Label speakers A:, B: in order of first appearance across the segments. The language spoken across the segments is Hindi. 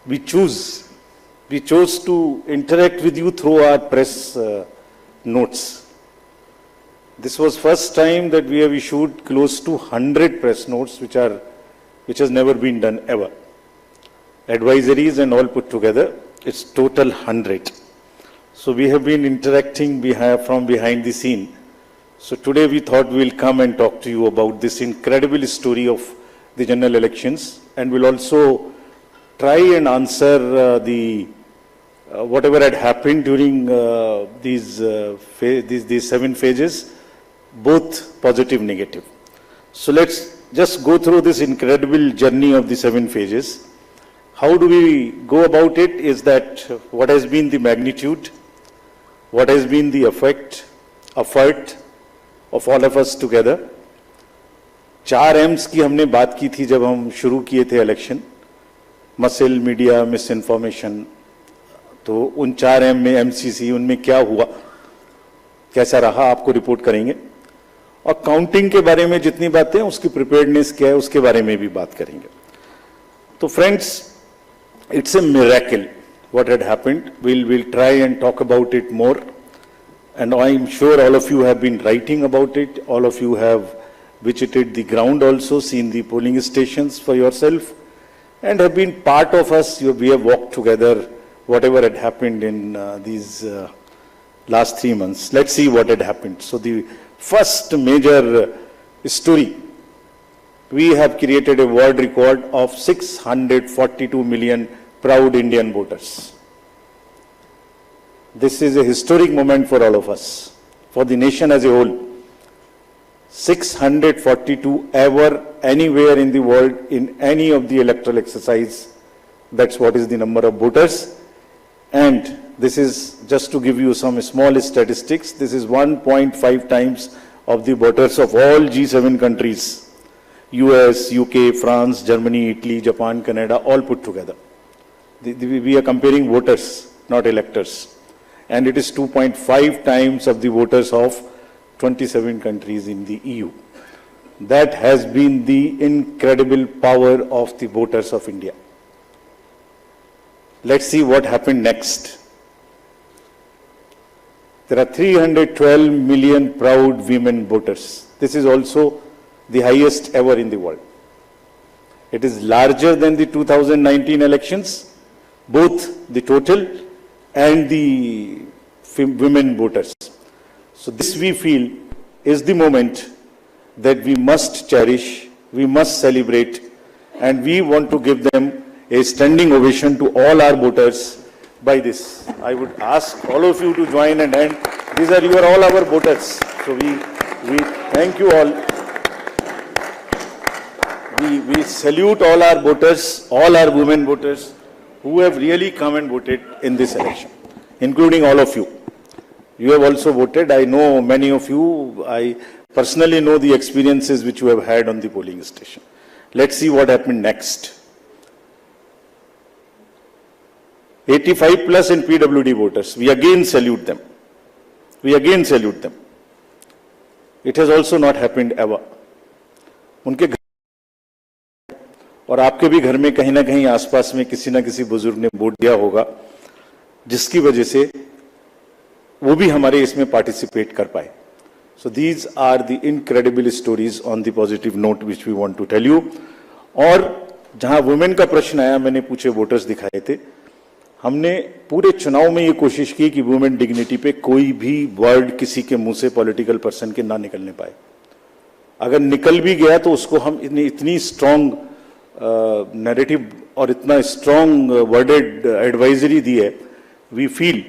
A: we chose to interact with you through our press notes. This was first time that we have issued close to 100 press notes, which has never been done ever. Advisories and all put together, it's total 100. So we have been interacting from behind the scene. So today we thought we'll come and talk to you about this incredible story of the general elections, and we'll also try and answer whatever had happened during these 7 phases, both positive, negative. So let's just go through this incredible journey of the 7 phases. How do we go about it is that what has been the magnitude, what has been the effort of all of us together. 4 M's की हमने बात की थी जब हम शुरू किए थे election, muscle, media, miss information. तो उन 4 M में MCC, उनमें क्या हुआ, कैसा रहा, आपको रिपोर्ट करेंगे. और काउंटिंग के बारे में जितनी बातें, उसकी प्रिपेयर्डनेस क्या है, उसके बारे में भी बात करेंगे. तो friends, it's a miracle what had happened. We'll try and talk about it more, and I'm sure all of you have been writing about it. All of you have visited the ground also, seen the polling stations for yourself, and have been part of us. We have walked together whatever had happened in these last 3 months. Let's see what had happened. So the first major story, we have created a world record of 642 million proud Indian voters. This is a historic moment for all of us, for the nation as a whole. 642 ever, anywhere in the world, in any of the electoral exercise. That's what is the number of voters. And this is just to give you some small statistics. This is 1.5 times of the voters of all G7 countries. US, UK, France, Germany, Italy, Japan, Canada, all put together. We are comparing voters, not electors. And it is 2.5 times of the voters of 27 countries in the EU. That has been the incredible power of the voters of India. Let's see what happened next. There are 312 million proud women voters. This is also the highest ever in the world. It is larger than the 2019 elections, both the total and the women voters. So this, we feel, is the moment that we must cherish, we must celebrate, and we want to give them a standing ovation to all our voters by this. I would ask all of you to join and end. These are all our voters. So we thank you all. We salute all our voters, all our women voters who have really come and voted in this election, including all of you. You have also voted. I know many of you. I personally know the experiences which you have had on the polling station. Let's see what happened next. 85 plus in PWD voters. We again salute them. We again salute them. It has also not happened ever. उनके घर और आपके भी घर में कहीं ना कहीं आसपास में किसी ना किसी बुजुर्ग ने वोट दिया होगा, जिसकी वजह से वो भी हमारे इसमें पार्टिसिपेट कर पाए. So these are the incredible stories on the positive note which we want to tell you. और जहां वुमेन का प्रश्न आया, मैंने पूछे वोटर्स दिखाए थे. हमने पूरे चुनाव में ये कोशिश की कि वुमेन डिग्निटी पे कोई भी वर्ड किसी के मुंह से पॉलिटिकल पर्सन के ना निकलने पाए. अगर निकल भी गया तो उसको हम इतनी स्ट्रॉन्ग नैरेटिव और इतना स्ट्रॉन्ग वर्डेड एडवाइजरी दी है. We feel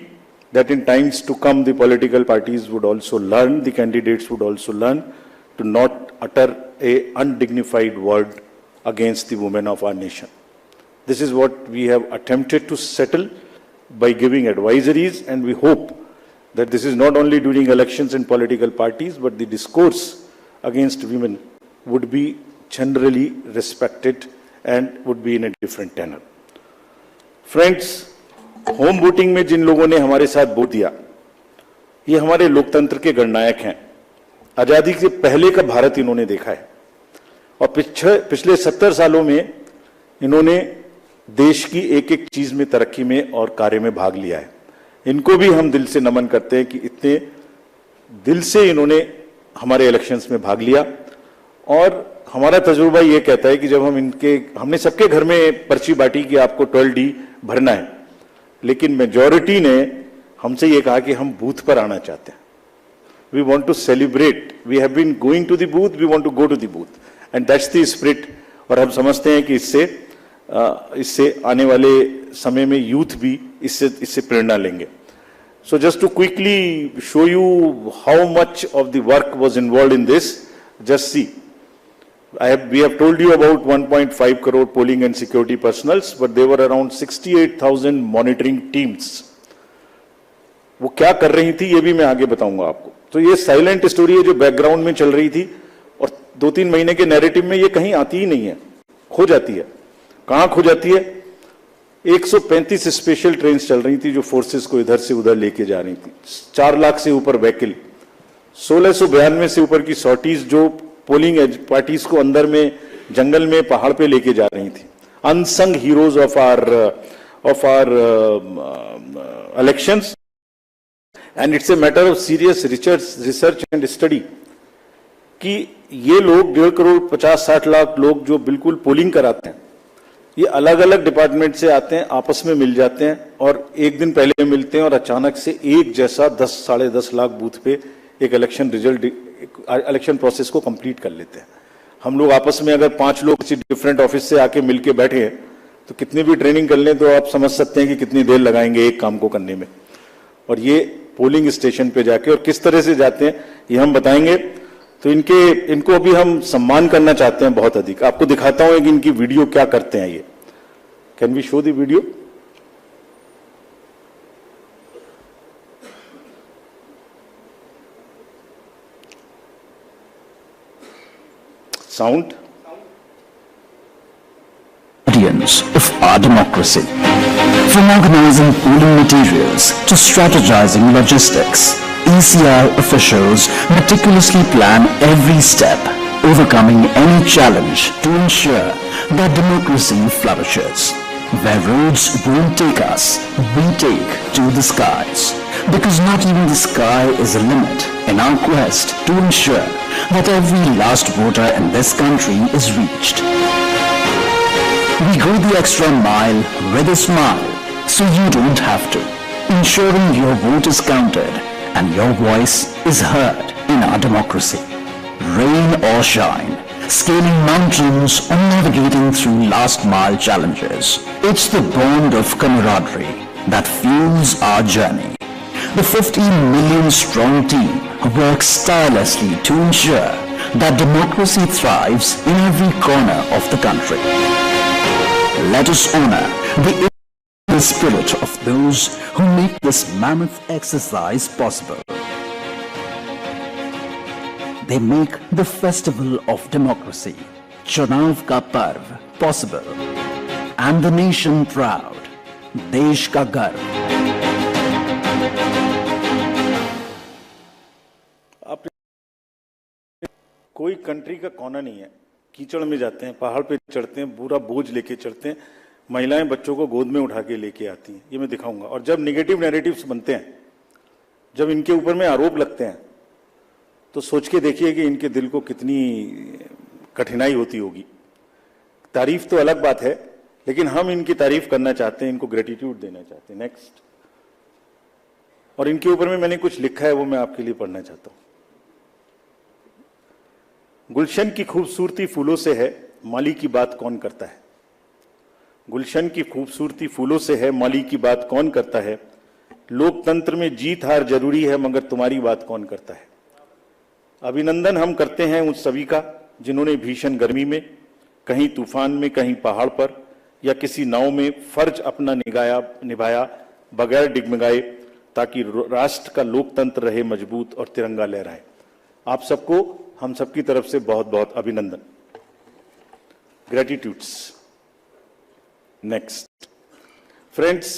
A: that in times to come the political parties would also learn, the candidates would also learn to not utter a undignified word against the women of our nation. This is what we have attempted to settle by giving advisories, and we hope that this is not only during elections and political parties, but the discourse against women would be generally respected and would be in a different tenor. Friends, home voting में जिन लोगों ने हमारे साथ वोट दिया, ये हमारे लोकतंत्र के गणनायक हैं. आजादी से पहले का भारत इन्होंने देखा है और पिछले 70 सालों में इन्होंने देश की एक एक चीज में, तरक्की में और कार्य में भाग लिया है। इनको भी हम दिल से नमन करते हैं कि इतने दिल से इन्होंने हमारे इलेक्शंस में भाग लिया। और हमारा तजुर्बा ये कहता है कि जब हमने सबके घर में पर्ची बांटी कि आपको 12D भरना है, लेकिन मेजॉरिटी ने हमसे ये कहा कि हम बूथ पर आना चाहते हैं। We want to celebrate, we have been going to the booth, we want to go to the booth and that's the spirit. और हम समझते हैं कि इससे आने वाले समय में यूथ भी इससे प्रेरणा लेंगे। So just to quickly show you how much of the work was involved in this, just see. We have told you about 1.5 crore polling and security personals, but there were around 68,000 monitoring teams. वो क्या कर रही थी ये भी मैं आगे बताऊंगा आपको। तो ये साइलेंट स्टोरी है जो बैकग्राउंड में चल रही थी और 2-3 महीने के नैरेटिव में ये कहीं आती ही नहीं है, खो जाती है। कहां खो जाती है? 135 स्पेशल ट्रेन चल रही थी जो फोर्सेस को इधर से उधर लेके जा रही थी। 4 लाख से ऊपर व्हीकल, 1692 से ऊपर की सॉर्टीज जो पोलिंग पार्टीज को अंदर में जंगल में पहाड़ पे लेके जा रही थी। Unsung heroes of our elections and it's a matter of serious research and study कि ये लोग 1.5 करोड़ 50-60 लाख लोग जो बिल्कुल पोलिंग कराते हैं, ये अलग अलग डिपार्टमेंट से आते हैं, आपस में मिल जाते हैं और एक दिन पहले मिलते हैं और अचानक से एक जैसा 10-10.5 लाख बूथ पे एक इलेक्शन प्रोसेस को कंप्लीट कर लेते हैं। हम लोग आपस में अगर 5 लोग किसी डिफरेंट ऑफिस से आके मिलके बैठे हैं तो कितनी भी ट्रेनिंग कर लें तो आप समझ सकते हैं कि कितनी देर लगाएंगे एक काम को करने में। और ये पोलिंग स्टेशन पे जाके और किस तरह से जाते हैं ये हम बताएंगे। तो इनको भी हम सम्मान करना चाहते हैं बहुत अधिक। आपको दिखाता हूं कि इनकी वीडियो क्या करते हैं ये। Can we show the video? Sound
B: of our democracy. From organizing polling materials to strategizing logistics, ECI officials meticulously plan every step, overcoming any challenge to ensure that democracy flourishes. Where roads won't take us, we take to the skies. Because not even the sky is a limit in our quest to ensure that every last voter in this country is reached. We go the extra mile with a smile, so you don't have to, ensuring your vote is counted and your voice is heard in our democracy. Rain or shine, scaling mountains or navigating through last mile challenges, it's the bond of camaraderie that fuels our journey. The 15 million strong team works tirelessly to ensure that democracy thrives in every corner of the country. Let us honor the spirit of those who make this mammoth exercise possible. They make the festival of democracy, Chunav ka Parv, possible, and the nation proud, Desh ka Garv.
A: कोई कंट्री का कोना नहीं है, कीचड़ में जाते हैं, पहाड़ पे चढ़ते हैं, पूरा बोझ लेके चढ़ते हैं, महिलाएं बच्चों को गोद में उठा के लेके आती हैं। ये मैं दिखाऊंगा। और जब नेगेटिव नैरेटिव्स बनते हैं, जब इनके ऊपर में आरोप लगते हैं, तो सोच के देखिए कि इनके दिल को कितनी कठिनाई होती होगी। तारीफ तो अलग बात है, लेकिन हम इनकी तारीफ करना चाहते हैं, इनको ग्रेटिट्यूड देना चाहते हैं। नेक्स्ट। और इनके ऊपर में मैंने कुछ लिखा है, वो मैं आपके लिए पढ़ना चाहता हूं। गुलशन की खूबसूरती फूलों से है, माली की बात कौन करता है। गुलशन की खूबसूरती फूलों से है, माली की बात कौन करता है। लोकतंत्र में जीत हार जरूरी है, मगर तुम्हारी बात कौन करता है। अभिनंदन हम करते हैं उन सभी का जिन्होंने भीषण गर्मी में, कहीं तूफान में, कहीं पहाड़ पर या किसी नाव में फर्ज अपना निभाया बगैर डिगमगाए, ताकि राष्ट्र का लोकतंत्र रहे मजबूत और तिरंगा लहराए। आप सबको हम सबकी तरफ से बहुत बहुत अभिनंदन। Gratitudes. Next. Friends,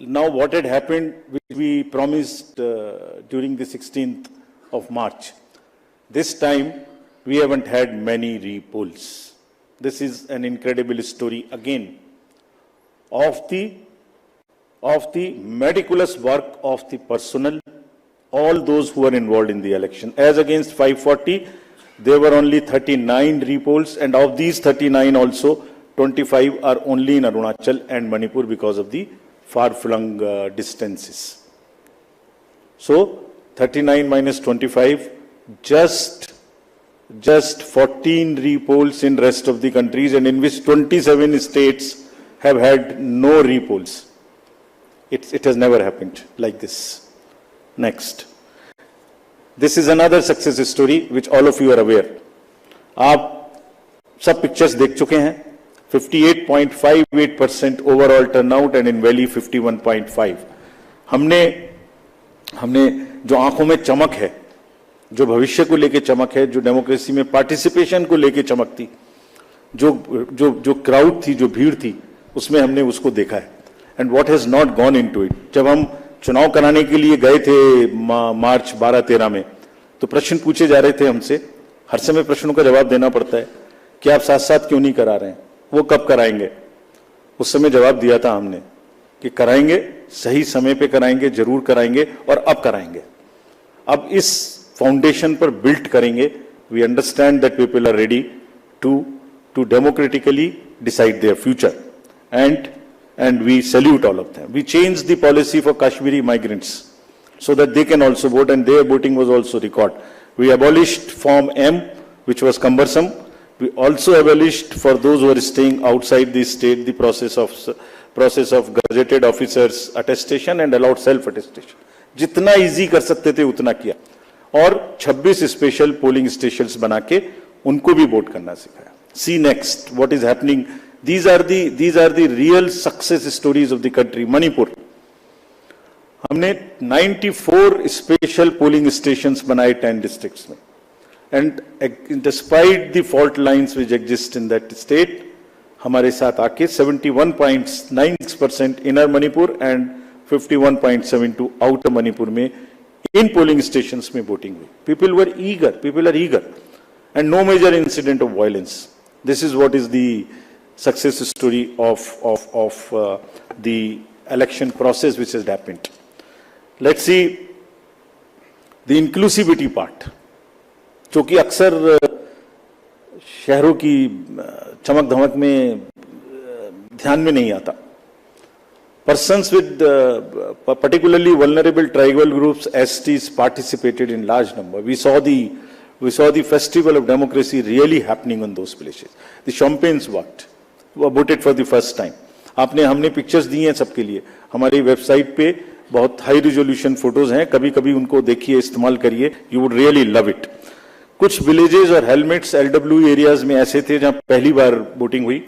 A: now what had happened, which we promised during the 16th of March, this time we haven't had many repolls. This is an incredible story again of the meticulous work of the personnel, all those who were involved in the election. As against 540, there were only 39 repolls, and of these 39 also, 25 are only in Arunachal and Manipur because of the far-flung distances. So, 39 minus 25, just 14 repolls in rest of the countries, and in which 27 states have had no repolls. It has never happened like this. Next. This is another success story which all of you are aware. आप सब pictures देख चुके हैं. 58.58% overall turnout and in Valley 51.5. हमने जो आंखों में चमक है, जो भविष्य को लेके चमक है, जो डेमोक्रेसी में पार्टिसिपेशन को लेके चमक थी, जो क्राउड थी, जो भीड़ थी, उसमें हमने उसको देखा है. And what has not gone into it. जब हम चुनाव कराने के लिए गए थे मार्च 12-13 में, तो प्रश्न पूछे जा रहे थे हमसे. हर समय प्रश्नों का जवाब देना पड़ता है कि आप साथ साथ क्यों नहीं करा रहे हैं, वो कब कराएंगे. उस समय जवाब दिया था हमने कि कराएंगे, सही समय पे कराएंगे, जरूर कराएंगे और अब कराएंगे. अब इस फाउंडेशन पर बिल्ड करेंगे. We understand that people are ready to democratically decide their future, and we salute all of them. We changed the policy for Kashmiri migrants so that they can also vote, and their voting was also recorded. We abolished Form M, which was cumbersome. We also abolished for those who are staying outside the state the process of gazetted officers attestation and allowed self attestation. जितना easy कर सकते थे उतना किया, और 26 स्पेशल पोलिंग स्टेशंस बना के उनको भी वोट करना सिखाया. See next what is happening. These are the real success stories of the country. Manipur, हमने 94 स्पेशल पोलिंग स्टेशंस बनाए 10 डिस्ट्रिक्ट्स में, and despite the fault lines which exist in that state, हमारे साथ आके 71.96% inner Manipur and 51.72 outer Manipur में इन पोलिंग स्टेशंस में वोटिंग हुई. People are eager and no major incident of violence. This is what is the success story of the election process which has happened. Let's see the inclusivity part, जो कि अक्सर शहरों की चमक धमक में ध्यान में नहीं आता. Persons with particularly vulnerable tribal groups, STs, participated in large number. We saw the festival of democracy really happening on those places. The champagnes worked. voted for the first time. हमने पिक्चर्स दी हैं सबके लिए. हमारी वेबसाइट पे बहुत हाई रिजोल्यूशन फोटोज हैं, कभी कभी उनको देखिए, इस्तेमाल करिए. You would really love it. कुछ विलेजेस और हेलमेट्स LW एरियाज में ऐसे थे जहां पहली बार वोटिंग हुई.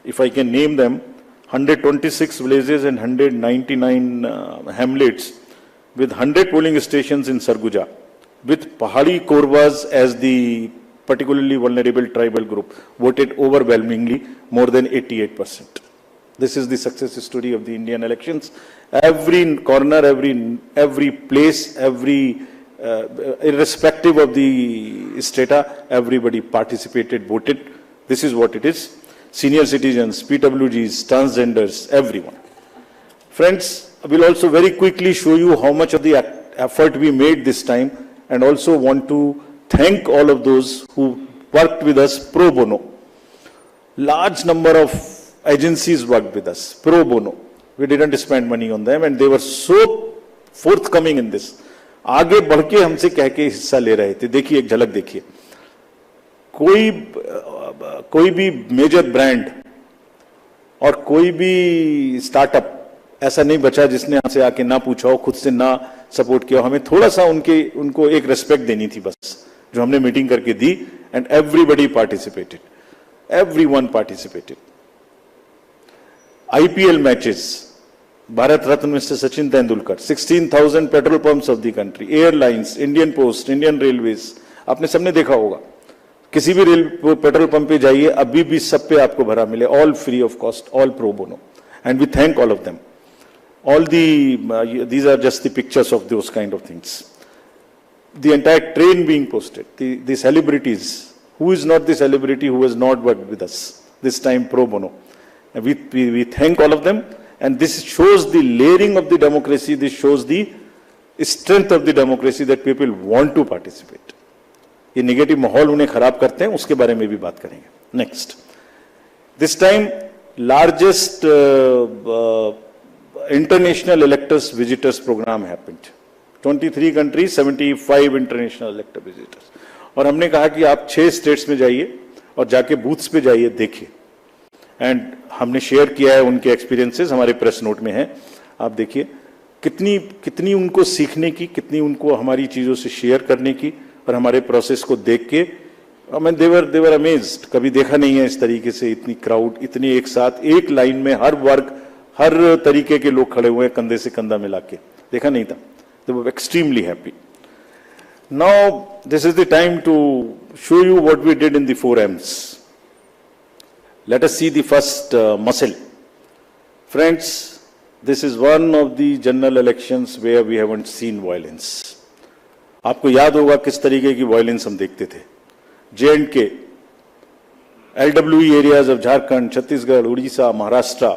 A: If I can name them, 126 villages and 199 hamlets with 100 polling stations in Sarguja, with Pahadi Korwas as the particularly vulnerable tribal group, voted overwhelmingly, more than 88%. This is the success story of the Indian elections. Every corner, every place, irrespective of the strata, everybody participated, voted. This is what it is. Senior citizens, PWGs, transgenders, everyone. Friends, I will also very quickly show you how much of the effort we made this time, and also want to thank all of those who worked with us pro bono. Large number of agencies worked with us pro bono. We didn't spend money on them, and they were so forthcoming in this. आगे बढ़ के हमसे कह के हिस्सा ले रहे थे. देखिए, एक झलक देखिए. कोई भी मेजर ब्रांड और कोई भी स्टार्टअप ऐसा नहीं बचा जिसने हमसे आके ना पूछा हो, खुद से ना सपोर्ट किया. हमें थोड़ा सा उनको एक रेस्पेक्ट देनी थी बस, जो हमने मीटिंग करके दी. And everybody participated, everyone participated. IPL matches, Bharat Ratna mister Sachin Tendulkar, 16,000 petrol pumps of the country, airlines, Indian post, Indian railways. आपने सबने देखा होगा, किसी भी पेट्रोल पंप पे जाइए, अभी भी सब पे आपको भरा मिले, all free of cost, all pro bono. And we thank all of them. All these are just the pictures of those kind of things. The entire train being posted, the celebrities. Who is not the celebrity who has not worked with us this time pro bono? We thank all of them, and this shows the layering of the democracy. This shows the strength of the democracy that people want to participate. ये नेगेटिव माहौल उन्हें खराब करते हैं, उसके बारे में भी बात करेंगे. Next, this time largest international electors visitors program happened. 23 countries, 75 international elector visitors. और हमने कहा कि आप 6 स्टेट्स में जाइए और जाके बूथ्स पे जाइए, देखिए. एंड हमने शेयर किया है उनके एक्सपीरियंसेस, हमारे प्रेस नोट में है, आप देखिए कितनी उनको सीखने की, कितनी उनको हमारी चीजों से शेयर करने की, और हमारे प्रोसेस को देख के देवर अमेज्ड. कभी देखा नहीं है इस तरीके से इतनी क्राउड, इतनी एक साथ एक लाइन में हर वर्ग, हर तरीके के लोग खड़े हुए हैं, कंधे से कंधा मिला के, देखा नहीं था. They were extremely happy. Now this is the time to show you what we did in the 4 M's. Let us see the first muscle. Friends, this is one of the general elections where we haven't seen violence. आपको याद होगा किस तरीके की वायलेंस हम देखते थे. J&K, LWE areas of Jharkhand, Chhattisgarh, Odisha, Maharashtra,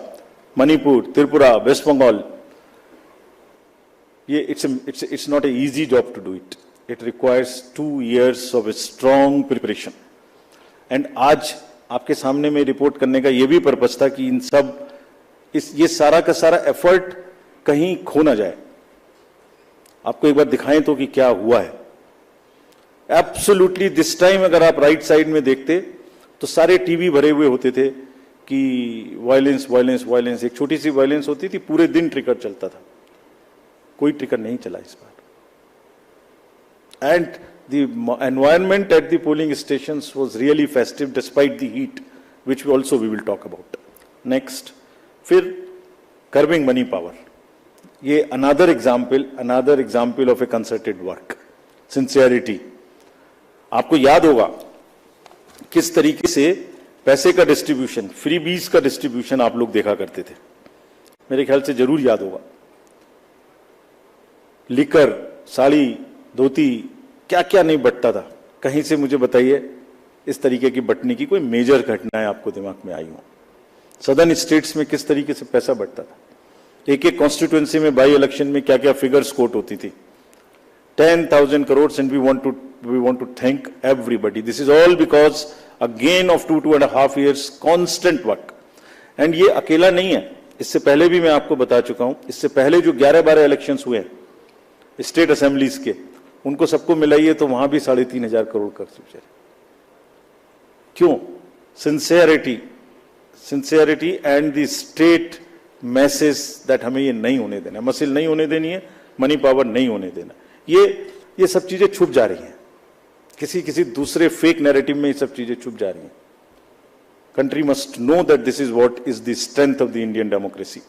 A: Manipur, Tripura, West Bengal. It's not an easy job to do it. It requires 2 years of a strong preparation. And आज आपके सामने में रिपोर्ट करने का ये भी पर्पस था कि इन सब ये सारा का सारा एफर्ट कहीं खो ना जाए. आपको एक बार दिखाएं तो कि क्या हुआ है. एब्सोल्युटली दिस टाइम अगर आप राइट साइड में देखते तो सारे टीवी भरे हुए होते थे कि वायलेंस वायलेंस वायलेंस. एक छोटी सी वायलेंस होती थी, पूरे दिन ट्रिगर चलता था. कोई ट्रिगर नहीं चला इस बार. And the environment at the polling stations was really festive despite the heat, which we will talk about. Next, फिर curbing money power. ये another example of a concerted work. Sincerity. आपको याद होगा किस तरीके से पैसे का डिस्ट्रीब्यूशन, फ्रीबीज का डिस्ट्रीब्यूशन आप लोग देखा करते थे. मेरे ख्याल से जरूर याद होगा. लिकर, साड़ी, धोती, क्या क्या नहीं बटता था. कहीं से मुझे बताइए इस तरीके की बटने की कोई मेजर घटनाएं आपको दिमाग में आई हो. सदर्न स्टेट्स में किस तरीके से पैसा बटता था. एक एक कॉन्स्टिट्यूएंसी में बाई इलेक्शन में क्या क्या फिगर्स कोट होती थी. 10,000 crores, and we want to thank everybody. This is all because again of 2.5 years constant work. And ये अकेला नहीं है, इससे पहले भी मैं आपको बता चुका हूं. इससे पहले जो 11-12 इलेक्शंस हुए हैं स्टेट असेंबलीज के, उनको सबको मिलाइए तो वहां भी 3,500 करोड़ कर चुके. क्यों? Sincerity and the state message that हमें ये नहीं होने देना, मसिल नहीं होने देनी है, मनी पावर नहीं होने देना. ये सब चीजें छुप जा रही हैं किसी दूसरे फेक नैरेटिव में. ये सब चीजें छुप जा रही हैं. Country must know that this is what is the strength of the Indian democracy.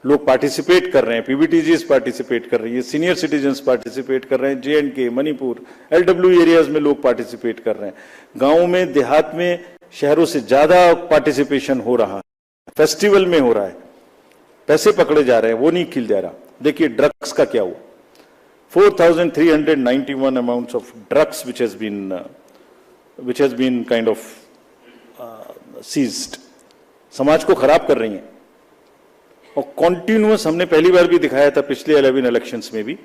A: लोग पार्टिसिपेट कर रहे हैं, पीबीटीजीज पार्टिसिपेट कर रही है, सीनियर सिटीजन्स पार्टिसिपेट कर रहे हैं, J&K, मणिपुर, LWE एरियाज में लोग पार्टिसिपेट कर रहे हैं. गांवों में, देहात में, शहरों से ज्यादा पार्टिसिपेशन हो रहा है. फेस्टिवल में हो रहा है. पैसे पकड़े जा रहे हैं, वो नहीं खिल जा रहा. देखिए ड्रग्स का क्या हुआ. 4,391 amounts of drugs which has been kind of seized. समाज को खराब कर रही हैं. और कॉन्टिन्यूअस, हमने पहली बार भी दिखाया था पिछले 11 इलेक्शंस में भी,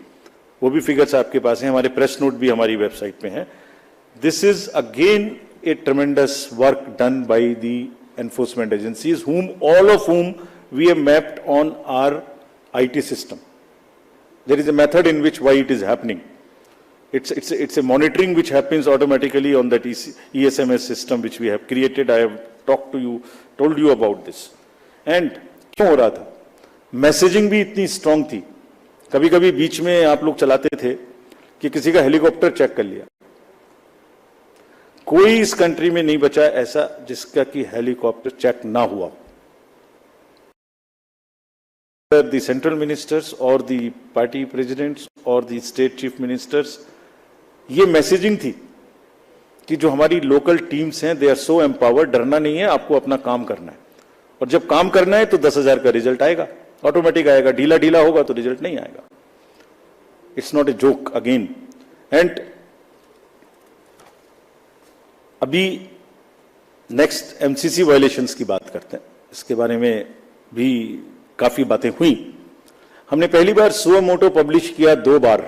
A: वो भी फिगर्स आपके पास हैं, हमारे प्रेस नोट भी हमारी वेबसाइट पे हैं. This is again A ट्रेमेंडस work done by the enforcement agencies, all of whom we have mapped on our IT system. There is a method in which why it is happening. It's a monitoring which happens automatically on that ESMS system which we have created. I have told you about this. And क्यों हो रहा था? मैसेजिंग भी इतनी स्ट्रांग थी. कभी कभी बीच में आप लोग चलाते थे कि किसी का हेलीकॉप्टर चेक कर लिया. कोई इस कंट्री में नहीं बचा ऐसा जिसका कि हेलीकॉप्टर चेक ना हुआ. The central ministers or the party presidents or the state chief ministers, ये मैसेजिंग थी कि जो हमारी लोकल टीम्स हैं, दे आर सो एम्पावर्ड. डरना नहीं है, आपको अपना काम करना है, और जब काम करना है तो 10,000 का रिजल्ट आएगा, ऑटोमेटिक आएगा. ढीला होगा तो रिजल्ट नहीं आएगा. It's not a joke again. And अभी नेक्स्ट एमसीसी वायलेशंस की बात करते हैं। इसके बारे में भी काफी बातें हुई। हमने पहली बार सुओ मोटो पब्लिश किया 2 बार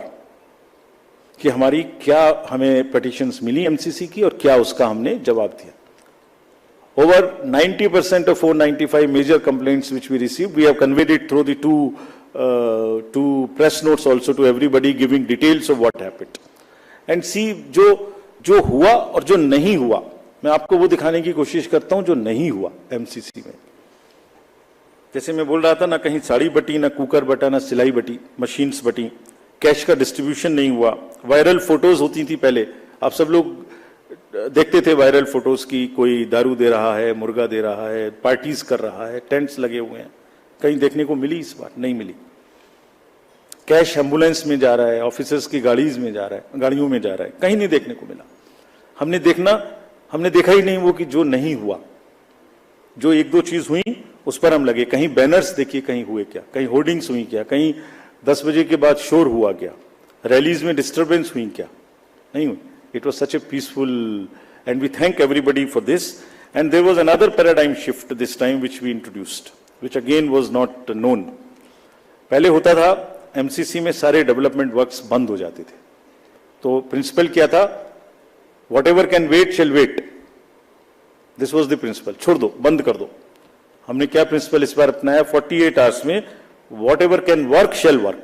A: कि हमारी क्या हमें पिटिशंस मिली एमसीसी की और क्या उसका हमने जवाब दिया। Over 90% of 495 major complaints which we received, we have conveyed it through the two press notes also to everybody, giving details of what happened. And see, जो हुआ और जो नहीं हुआ, मैं आपको वो दिखाने की कोशिश करता हूं जो नहीं हुआ एमसीसी में। जैसे मैं बोल रहा था ना, कहीं साड़ी बटी, ना कुकर बटा, ना सिलाई बटी, मशीन्स बटी, कैश का डिस्ट्रीब्यूशन नहीं हुआ। वायरल फोटोज होती थी पहले, आप सब लोग देखते थे वायरल फोटोज की, कोई दारू दे रहा है, मुर्गा दे रहा है, पार्टीज कर रहा है, टेंट्स लगे हुए हैं। कहीं देखने को मिली? इस बार नहीं मिली। कैश एम्बुलेंस में जा रहा है, ऑफिसर्स की गाड़ीज में जा रहा है, गाड़ियों में जा रहा है, कहीं नहीं देखने को मिला। हमने देखा ही नहीं वो कि जो नहीं हुआ। जो 1-2 चीज हुई उस पर हम लगे। कहीं बैनर्स देखिए, कहीं हुए क्या, कहीं होर्डिंग्स हुई क्या, कहीं 10 बजे के बाद शोर हुआ क्या, रैलीज में डिस्टर्बेंस हुई क्या? नहीं हुई। It was such a peaceful, and we thank everybody for this. And there was another paradigm shift this time which we introduced, which again was not known. पहले होता था एमसीसी में सारे डेवलपमेंट वर्क्स बंद हो जाते थे। तो प्रिंसिपल क्या था? Whatever can wait shall wait. This was the principle. छोड़ दो, बंद कर दो। हमने क्या प्रिंसिपल इस बार अपनाया? 48 आवर्स में whatever can work shall work.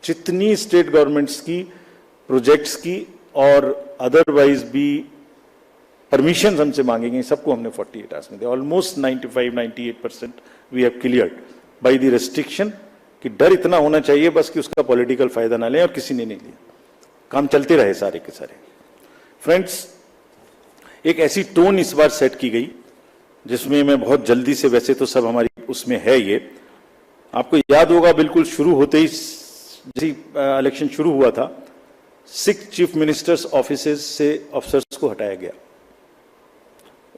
A: जितनी स्टेट गवर्नमेंट्स की प्रोजेक्ट्स की और अदरवाइज भी परमिशन हमसे मांगेंगे, सबको हमने 48 आवर्स में दिया। Almost 95-98% we have cleared by the restriction कि डर इतना होना चाहिए बस कि उसका पॉलिटिकल फायदा ना लें, और किसी ने नहीं लिया। काम चलते रहे सारे के सारे। फ्रेंड्स, एक ऐसी टोन इस बार सेट की गई जिसमें मैं बहुत जल्दी से, वैसे तो सब हमारी उसमें है ये, आपको याद होगा बिल्कुल शुरू होते ही जैसे इलेक्शन शुरू हुआ था, 6 चीफ मिनिस्टर्स ऑफिसेज से ऑफिसर्स को हटाया गया।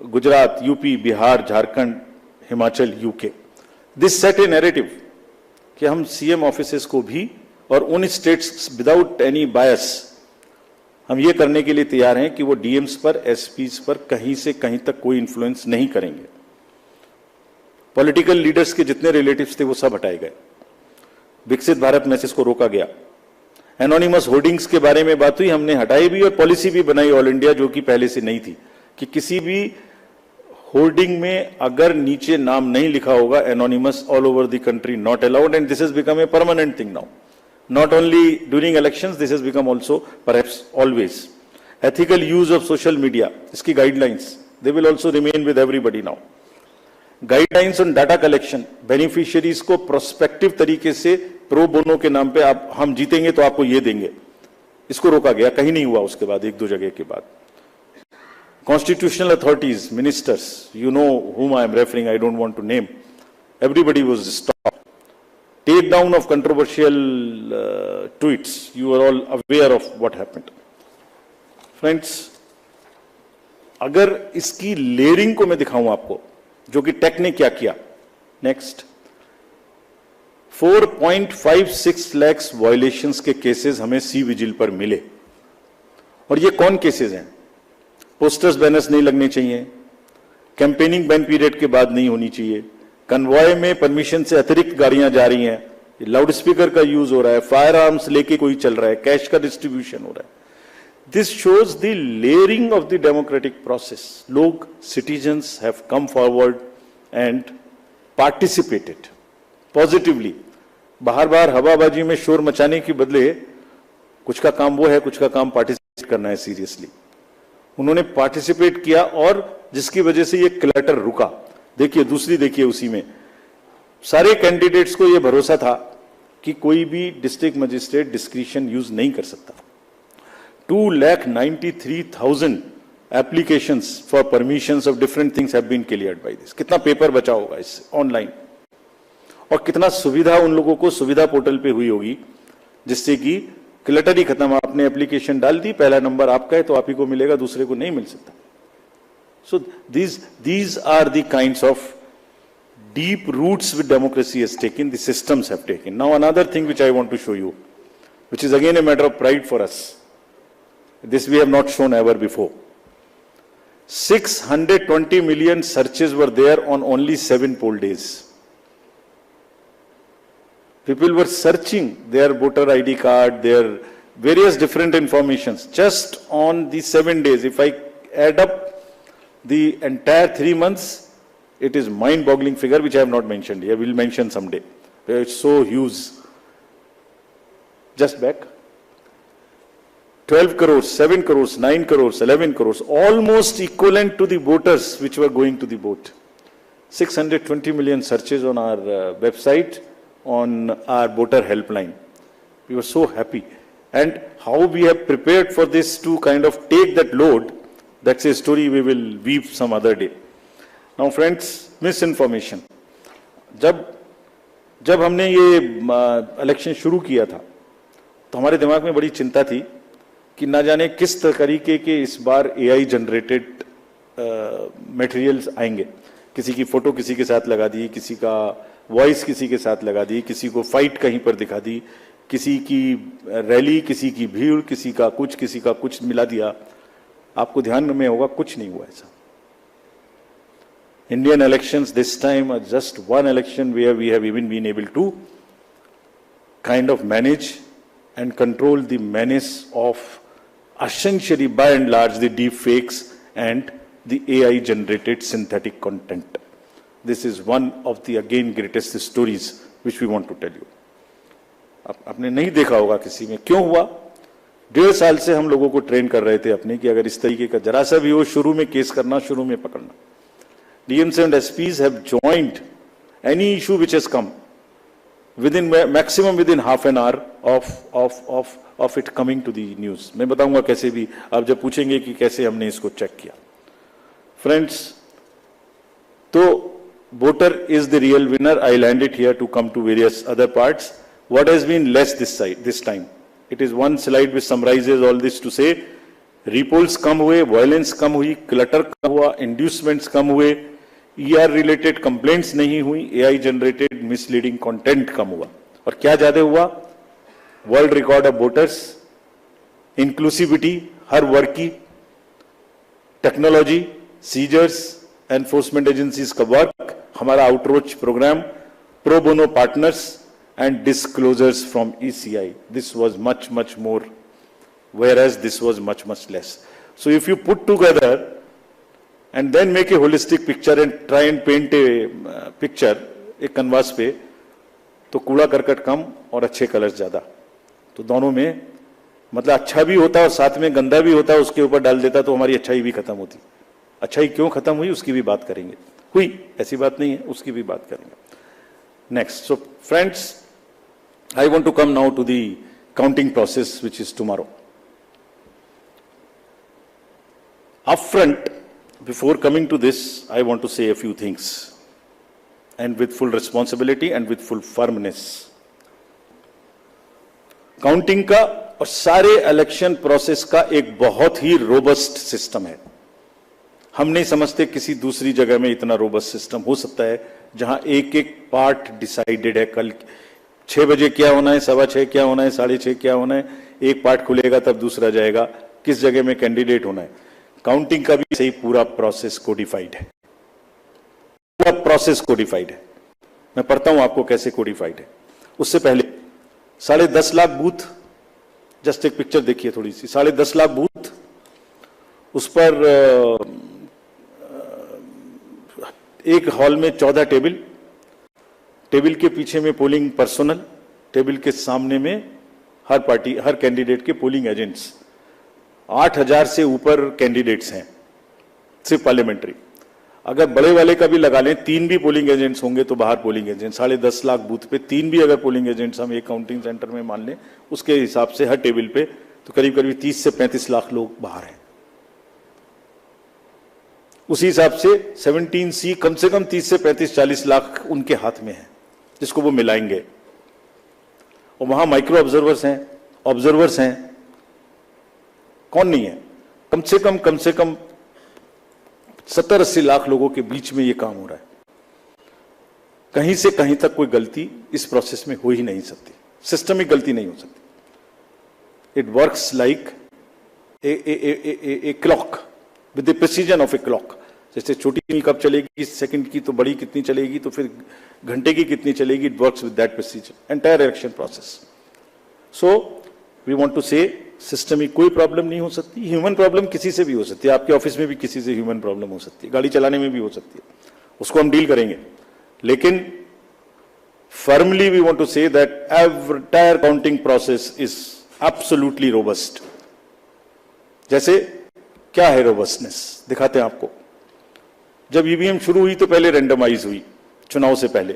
A: Gujarat, UP, Bihar, Jharkhand, Himachal, UK. This set A narrative कि हम सीएम ऑफिसेज को भी, और उन स्टेट्स विदाउट एनी बायस, हम ये करने के लिए तैयार हैं कि वो डीएम्स पर, एसपीज पर कहीं से कहीं तक कोई इन्फ्लुएंस नहीं करेंगे। पॉलिटिकल लीडर्स के जितने रिलेटिव्स थे वो सब हटाए गए। विकसित भारत मैसेज को रोका गया। एनोनिमस होर्डिंग्स के बारे में बात हुई, हमने हटाई भी और पॉलिसी भी बनाई ऑल इंडिया, जो कि पहले से नहीं थी, कि किसी भी होर्डिंग में अगर नीचे नाम नहीं लिखा होगा anonymous, all over the country not allowed. And this has become a permanent thing now, not only during elections, this has become also perhaps always. Ethical use of social media, इसकी guidelines they will also remain with everybody now. Guidelines on data collection, beneficiaries को प्रोस्पेक्टिव तरीके से प्रो बोनो के नाम पे आप, हम जीतेंगे तो आपको ये देंगे, इसको रोका गया। कहीं नहीं हुआ उसके बाद, 1-2 जगह के बाद। Constitutional authorities, ministers, you know whom I am referring, I don't want to name, everybody was stopped. Take down of controversial tweets, you are all aware of what happened. Friends, अगर इसकी लेयरिंग को मैं दिखाऊं आपको, जो कि टेक ने क्या किया, नेक्स्ट 4.56 लाख वायलेशंस के केसेस हमें सी विजिल पर मिले। और ये कौन केसेस हैं? पोस्टर्स, बैनर्स नहीं लगने चाहिए, कैंपेनिंग बैन पीरियड के बाद नहीं होनी चाहिए, कन्वॉय में परमिशन से अतिरिक्त गाड़ियां जा रही हैं, लाउड स्पीकर का यूज हो रहा है, फायर आर्म्स लेके कोई चल रहा है, कैश का डिस्ट्रीब्यूशन हो रहा है। This shows the layering of the democratic process. लोग, citizens have come forward and participated positively. बाहर हवाबाजी में शोर मचाने के बदले कुछ का काम वो है, कुछ का काम पार्टिसिपेट करना है सीरियसली। उन्होंने पार्टिसिपेट किया और जिसकी वजह से ये क्लटर रुका। देखिए, दूसरी देखिए, उसी में सारे कैंडिडेट्स को ये भरोसा था कि कोई भी डिस्ट्रिक्ट मजिस्ट्रेट डिस्क्रिशन यूज नहीं कर सकता। 2,93,000 applications for permissions of different things have been cleared by this. कितना पेपर बचा होगा इससे ऑनलाइन, और कितना सुविधा उन लोगों को सुविधा पोर्टल पे हुई होगी, जिससे कि क्लटर ही खत्म। आपने एप्लीकेशन डाल दी, पहला नंबर आपका है तो आप ही को मिलेगा, दूसरे को नहीं मिल सकता। So these are the kinds of deep roots which democracy has taken, the systems have taken. Now another thing which I want to show you, which is again a matter of pride for us. This we have not shown ever before. 620 million searches were there on only 7 poll days. People were searching their voter ID card, their various different informations just on the 7 days. If I add up the entire 3 months, it is mind-boggling figure which I have not mentioned here. We'll mention someday. It's so huge. Just back. 12 crores, 7 crores, 9 crores, 11 crores, almost equivalent to the voters which were going to the vote. 620 million searches on our website, on our voter helpline. We were so happy. And how we have prepared for this to kind of take that load, that's a story we will weave some other day. Now friends, misinformation. जब हमने ये इलेक्शन शुरू किया था, तो हमारे दिमाग में बड़ी चिंता थी कि ना जाने किस तरीके के इस बार एआई जनरेटेड मटेरियल्स आएंगे. किसी की फोटो किसी के साथ लगा दी, किसी का वॉइस किसी के साथ लगा दी, किसी को फाइट कहीं पर दिखा दी, किसी की रैली, किसी की भीड़, किसी का कुछ मिला दिया. आपको ध्यान में होगा कुछ नहीं हुआ ऐसा. Indian elections this time are just one election where we have even been able to kind of manage and control the menace of essentially by and large the deep fakes and the AI generated synthetic content. This is one of the again greatest stories which we want to tell you. आपने नहीं देखा होगा किसी में. क्यों हुआ? 1.5 साल से हम लोगों को ट्रेन कर रहे थे अपने कि अगर इस तरीके का जरा सा भी हो, शुरू में केस करना, शुरू में पकड़ना. DMs and SPs have joined any issue which has come within maximum within half an hour of it coming to the news. मैं बताऊंगा कैसे भी, आप जब पूछेंगे कि कैसे हमने इसको चेक किया. Friends, तो voter is the real winner. I land it here to come to various other parts. What has been less this time? It is one slide which summarizes all this to say, repolls कम हुए, violence कम हुई, clutter कम हुआ, inducements कम हुए, ER related complaints नहीं हुई, AI generated misleading content कम हुआ. और क्या ज्यादा हुआ? World record of voters, inclusivity हर वर्ग की, टेक्नोलॉजी, सीजर्स, एनफोर्समेंट एजेंसीज का वर्क, हमारा outreach program, pro bono partners and disclosures from ECI. This was much more, whereas this was much less. So if you put together and then make a holistic picture and try and paint a picture एक canvas पे, तो कूड़ा करकट कम और अच्छे कलर्स ज्यादा. तो दोनों में मतलब अच्छा भी होता और साथ में गंदा भी होता, उसके ऊपर डाल देता तो हमारी अच्छाई भी खत्म होती. अच्छाई क्यों खत्म हुई उसकी भी बात करेंगे. हुई ऐसी बात नहीं है, उसकी भी बात करेंगे. Next, so friends, I want to come now to the counting process which is tomorrow. Upfront, before coming to this, I want to say a few things, and with full responsibility and with full firmness. Counting का और सारे इलेक्शन प्रोसेस का एक बहुत ही रोबस्ट सिस्टम है. हम नहीं समझते किसी दूसरी जगह में इतना रोबस्ट सिस्टम हो सकता है जहां एक एक पार्ट डिसाइडेड है. कल 6 बजे क्या होना है, 6:15 क्या होना है, 6:30 क्या होना है, एक पार्ट खुलेगा तब दूसरा जाएगा, किस जगह में कैंडिडेट होना है. काउंटिंग का भी सही पूरा प्रोसेस कोडिफाइड है. पूरा प्रोसेस कोडिफाइड है. मैं पढ़ता हूं आपको कैसे कोडिफाइड है. उससे पहले 10.5 लाख बूथ, जस्ट एक पिक्चर देखिए थोड़ी सी. 10.5 लाख बूथ, उस पर एक हॉल में 14 टेबल, टेबल के पीछे में पोलिंग पर्सनल, टेबल के सामने में हर पार्टी हर कैंडिडेट के पोलिंग एजेंट्स. 8,000 से ऊपर कैंडिडेट्स हैं सिर्फ पार्लियामेंट्री. अगर बड़े वाले का भी लगा लें, 3 भी पोलिंग एजेंट्स होंगे तो बाहर पोलिंग एजेंट. 10.5 लाख बूथ पे 3 भी अगर पोलिंग एजेंट्स हम एक काउंटिंग सेंटर में मान लें, उसके हिसाब से हर टेबल पे तो करीब 30 से 35 लाख लोग बाहर हैं. उसी हिसाब से 17C कम से कम 30 से 35-40 लाख उनके हाथ में है जिसको वो मिलाएंगे. और वहां माइक्रो ऑब्जर्वर्स हैं. कौन नहीं है? कम से कम 70-80 लाख लोगों के बीच में ये काम हो रहा है. कहीं से कहीं तक कोई गलती इस प्रोसेस में हो ही नहीं सकती. सिस्टमिक गलती नहीं हो सकती. It works like a clock. With the precision of a clock. जैसे छोटी मील कब चलेगी सेकंड की, तो बड़ी कितनी चलेगी, तो फिर घंटे की कितनी चलेगी, it works with that precision entire election process. So we want to say system में कोई प्रॉब्लम नहीं हो सकती। ह्यूमन प्रॉब्लम किसी से भी हो सकती है, आपके ऑफिस में भी किसी से ह्यूमन प्रॉब्लम हो सकती है, गाड़ी चलाने में भी हो सकती है, उसको हम डील करेंगे। लेकिन firmly we want to say that entire counting process is absolutely robust. जैसे क्या है रोबस्टनेस, दिखाते हैं आपको। जब ईवीएम शुरू हुई तो पहले रैंडमाइज हुई, चुनाव से पहले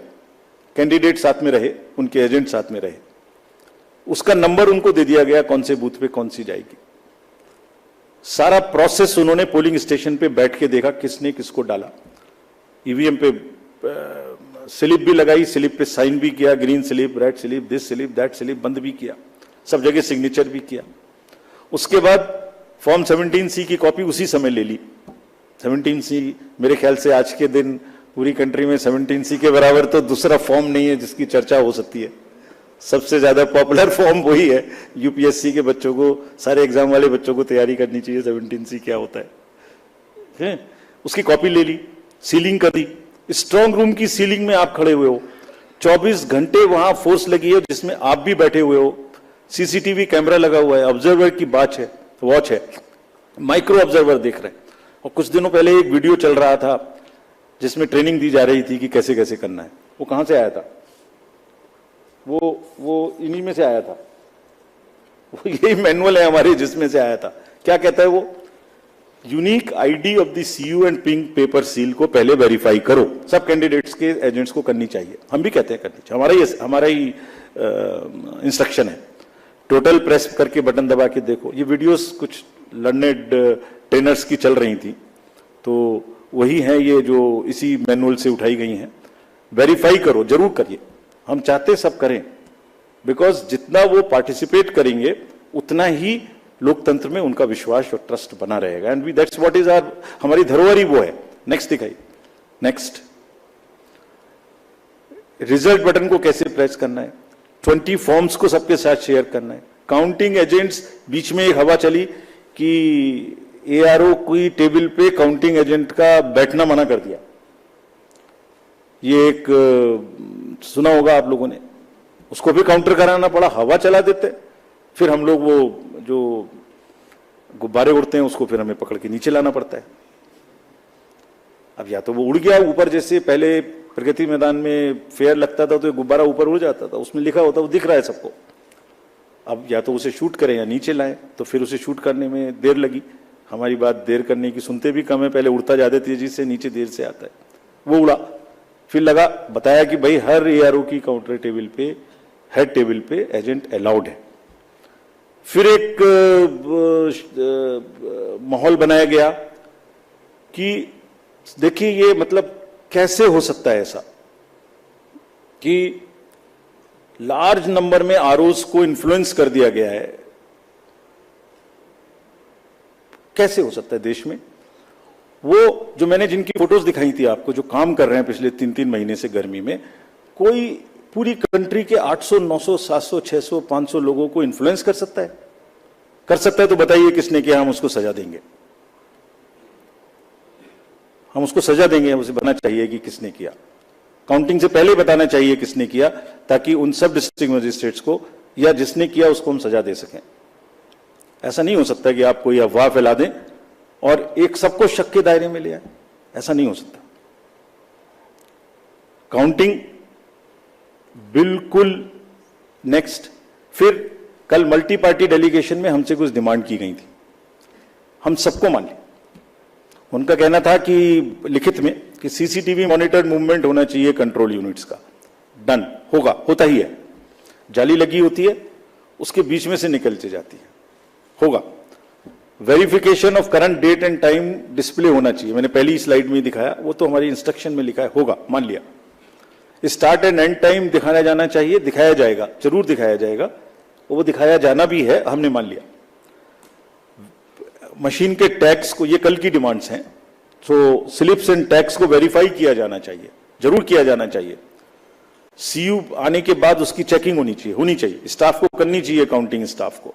A: कैंडिडेट साथ में रहे, उनके एजेंट साथ में रहे, उसका नंबर उनको दे दिया गया कौन से बूथ पे कौन सी जाएगी। सारा प्रोसेस उन्होंने पोलिंग स्टेशन पे बैठ के देखा किसने किसको डाला। ईवीएम पे स्लिप भी लगाई, स्लिप पे साइन भी किया, green slip, red slip, this slip, that slip, बंद भी किया, सब जगह सिग्नेचर भी किया। उसके बाद फॉर्म 17C की कॉपी उसी समय ले ली। 17C मेरे ख्याल से आज के दिन पूरी कंट्री में 17C के बराबर तो दूसरा फॉर्म नहीं है जिसकी चर्चा हो सकती है। सबसे ज्यादा पॉपुलर फॉर्म वही है। यूपीएससी के बच्चों को, सारे एग्जाम वाले बच्चों को तैयारी करनी चाहिए 17C क्या होता है। उसकी कॉपी ले ली, सीलिंग कर दी। स्ट्रांग रूम की सीलिंग में आप खड़े हुए हो, 24 घंटे वहां फोर्स लगी है जिसमें आप भी बैठे हुए हो, सीसीटीवी कैमरा लगा हुआ है, ऑब्जर्वर की वॉच है, माइक्रो ऑब्जर्वर देख रहे हैं। और कुछ दिनों पहले एक वीडियो चल रहा था जिसमें ट्रेनिंग दी जा रही थी कि कैसे कैसे करना है। वो कहां से आया था? वो इन्हीं में से आया था। वो यही मैनुअल है हमारे जिसमें से आया था। क्या कहता है वो? Unique ID of the CU and pink paper seal को पहले वेरीफाई करो। सब कैंडिडेट्स के एजेंट्स को करनी चाहिए, हम भी कहते हैं करनी चाहिए, हमारा ही इंस्ट्रक्शन है। टोटल प्रेस करके बटन दबा के देखो। ये वीडियोस कुछ लर्नेड ट्रेनर्स की चल रही थी, तो वही है ये जो इसी मैनुअल से उठाई गई हैं। वेरीफाई करो, जरूर करिए, हम चाहते सब करें, बिकॉज जितना वो पार्टिसिपेट करेंगे उतना ही लोकतंत्र में उनका विश्वास और ट्रस्ट बना रहेगा। And we that's what is our, हमारी धरोहर ही वो है। नेक्स्ट दिखाइए। नेक्स्ट, रिजल्ट बटन को कैसे प्रेस करना है, 20 फॉर्म्स को सबके साथ शेयर करना है। काउंटिंग एजेंट्स, बीच में एक हवा चली कि एआरओ की टेबल पे काउंटिंग एजेंट का बैठना मना कर दिया। ये एक सुना होगा आप लोगों ने, उसको भी काउंटर कराना पड़ा, हवा चला देते। फिर हम लोग वो जो गुब्बारे उड़ते हैं उसको फिर हमें पकड़ के नीचे लाना पड़ता है। अब या तो वो उड़ गया ऊपर, जैसे पहले प्रगति मैदान में फेयर लगता था तो एक गुब्बारा ऊपर उड़ जाता था, उसमें लिखा होता वो दिख रहा है सबको। अब या तो उसे शूट करें या नीचे लाएं, तो फिर उसे शूट करने में देर लगी। हमारी बात देर करने की सुनते भी कम है, पहले उड़ता ज्यादा तेजी से, नीचे देर से आता है। वो उड़ा, फिर लगा, बताया कि भाई हर एआरओ की काउंटर टेबल पे, हेड टेबल पे एजेंट अलाउड है। फिर एक माहौल बनाया गया कि देखिए ये मतलब कैसे हो सकता है ऐसा कि लार्ज नंबर में आरओज को इन्फ्लुएंस कर दिया गया है। कैसे हो सकता है देश में? वो जो मैंने जिनकी फोटोज दिखाई थी आपको, जो काम कर रहे हैं पिछले 3-3 महीने से गर्मी में, कोई पूरी कंट्री के 800, 900, 700, 600, 500 लोगों को इन्फ्लुएंस कर सकता है? कर सकता है तो बताइए किसने किया, हम उसको सजा देंगे। हम उसको सजा देंगे, हम उसे बताना चाहिए कि किसने किया। काउंटिंग से पहले बताना चाहिए किसने किया, ताकि उन सब डिस्ट्रिक्ट मजिस्ट्रेट्स को या जिसने किया उसको हम सजा दे सकें। ऐसा नहीं हो सकता कि आप कोई अफवाह फैला दें और एक सबको शक के दायरे में ले आए। ऐसा नहीं हो सकता। काउंटिंग बिल्कुल नेक्स्ट। फिर कल मल्टी पार्टी डेलीगेशन में हमसे कुछ डिमांड की गई थी, हम सबको मान ली। उनका कहना था कि लिखित में कि सीसीटीवी मॉनिटर्ड मूवमेंट होना चाहिए कंट्रोल यूनिट्स का। डन, होगा, होता ही है। जाली लगी होती है, उसके बीच में से निकलते जाती है, होगा। Verification of current date and time display होना चाहिए, मैंने पहली स्लाइड में दिखाया, वो तो हमारी इंस्ट्रक्शन में लिखा है, होगा, मान लिया। स्टार्ट एंड एंड टाइम दिखाया जाना चाहिए, दिखाया जाएगा, जरूर दिखाया जाएगा, वो दिखाया जाना भी है, हमने मान लिया। मशीन के टैग्स को, ये कल की डिमांड्स हैं, तो स्लिप्स एंड टैग्स को वेरीफाई किया जाना चाहिए, जरूर किया जाना चाहिए। सीयू आने के बाद उसकी चेकिंग होनी चाहिए, स्टाफ को करनी चाहिए, काउंटिंग स्टाफ को।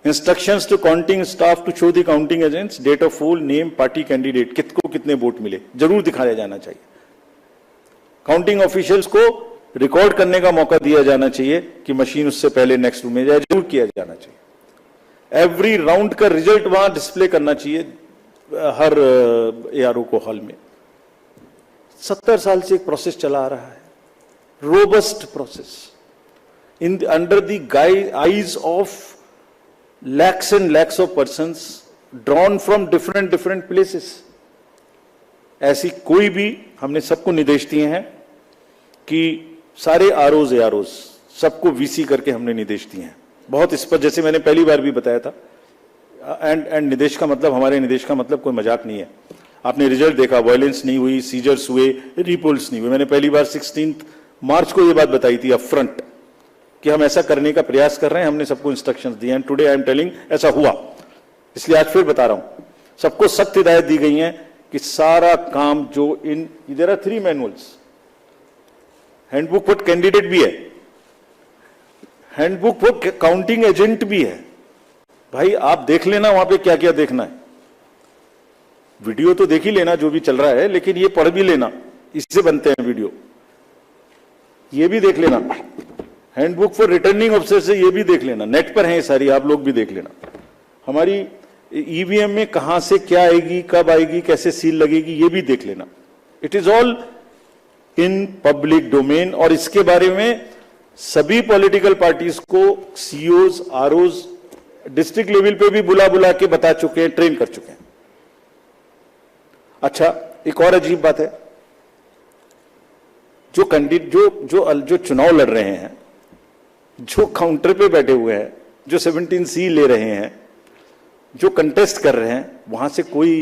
A: Instructions to counting staff to show the counting agents date of poll, name, party candidate, कितको कितने वोट मिले, जरूर दिखाया जाना चाहिए। काउंटिंग ऑफिशियल्स को रिकॉर्ड करने का मौका दिया जाना चाहिए कि मशीन उससे पहले नेक्स्ट रूम में जाए, जरूर किया जाना चाहिए। एवरी राउंड का रिजल्ट वहां डिस्प्ले करना चाहिए हर एआरओ को हॉल में। 70 साल से एक प्रोसेस चला आ रहा है, robust process in under the eyes of lakhs and lakhs of persons drawn from different places। ऐसी कोई भी, हमने सबको निर्देश दिए हैं कि सारे आरओज एआरओज सबको वीसी करके हमने निर्देश दिए हैं, बहुत स्पष्ट, जैसे मैंने पहली बार भी बताया था। एंड निर्देश का मतलब, हमारे निर्देश का मतलब कोई मजाक नहीं है। आपने रिजल्ट देखा, वायलेंस नहीं हुई, सीजर्स हुए, रिपोल्स नहीं हुए। मैंने पहली बार 16 मार्च को यह बात बताई थी अपफ्रंट कि हम ऐसा करने का प्रयास कर रहे हैं, हमने सबको इंस्ट्रक्शंस दिए हैं। टुडे आई एम टेलिंग ऐसा हुआ, इसलिए आज फिर बता रहा हूं, सबको सख्त हिदायत दी गई है कि सारा काम जो there are 3 manuals, handbook for candidate भी है, हैंडबुक फॉर काउंटिंग एजेंट भी है। भाई आप देख लेना वहां पे क्या क्या देखना है, वीडियो तो देख ही लेना जो भी चल रहा है, लेकिन ये पढ़ भी लेना, इससे बनते हैं वीडियो, ये भी देख लेना। हैंडबुक फॉर रिटर्निंग ऑफिसर से ये भी देख लेना, नेट पर है ये सारी, आप लोग भी देख लेना। हमारी ईवीएम में कहां से क्या आएगी, कब आएगी, कैसे सील लगेगी, ये भी देख लेना। It is all in public domain. और इसके बारे में सभी पॉलिटिकल पार्टीज को सीओज, आरओज डिस्ट्रिक्ट लेवल पे भी बुला के बता चुके हैं, ट्रेन कर चुके हैं। अच्छा, एक और अजीब बात है, जो कैंडिडेट जो चुनाव लड़ रहे हैं, जो काउंटर पे बैठे हुए हैं, जो 17C ले रहे हैं, जो कंटेस्ट कर रहे हैं, वहां से कोई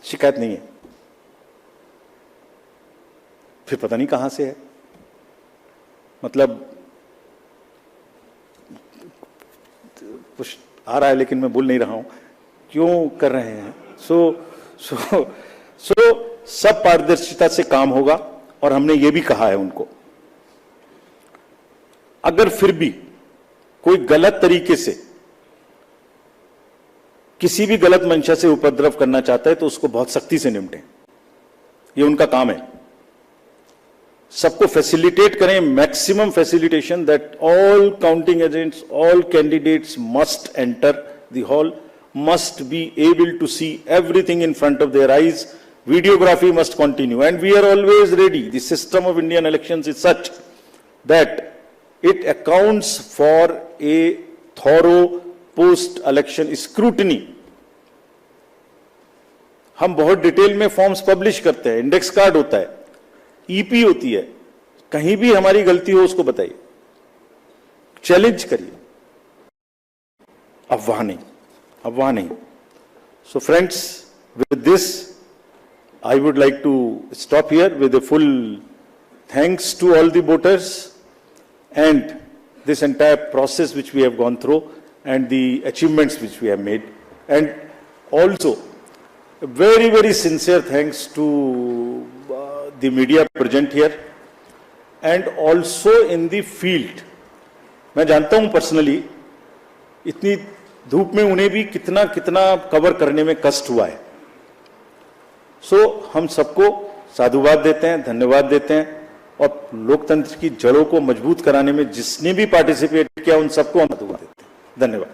A: शिकायत नहीं है। फिर पता नहीं कहां से है, मतलब कुछ आ रहा है लेकिन मैं बोल नहीं रहा हूं क्यों कर रहे हैं। सो सब पारदर्शिता से काम होगा, और हमने ये भी कहा है उनको, अगर फिर भी कोई गलत तरीके से किसी भी गलत मंशा से उपद्रव करना चाहता है तो उसको बहुत सख्ती से निपटें, ये उनका काम है। सबको फैसिलिटेट करें, maximum facilitation, that all counting agents, all candidates must enter the hall, must be able to see everything in front of their eyes. Videography must continue, and we are always ready. The system of Indian elections is such that it accounts for a thorough post-election scrutiny. हम बहुत डिटेल में फॉर्म्स पब्लिश करते हैं, इंडेक्स कार्ड होता है, ईपी होती है, कहीं भी हमारी गलती हो उसको बताइए, चैलेंज करिए, अफवाह नहीं। So friends, with this, I would like to stop here with a full thanks to all the voters and this entire process which we have gone through and the achievements which we have made, and also a very, very sincere thanks to the media present here and also in the field. मैं जानता हूं पर्सनली इतनी धूप में उन्हें भी कितना कवर करने में कष्ट हुआ है। हम सबको साधुवाद देते हैं, धन्यवाद देते हैं, और लोकतंत्र की जड़ों को मजबूत कराने में जिसने भी पार्टिसिपेट किया उन सबको हम साधुवाद देते हैं। धन्यवाद।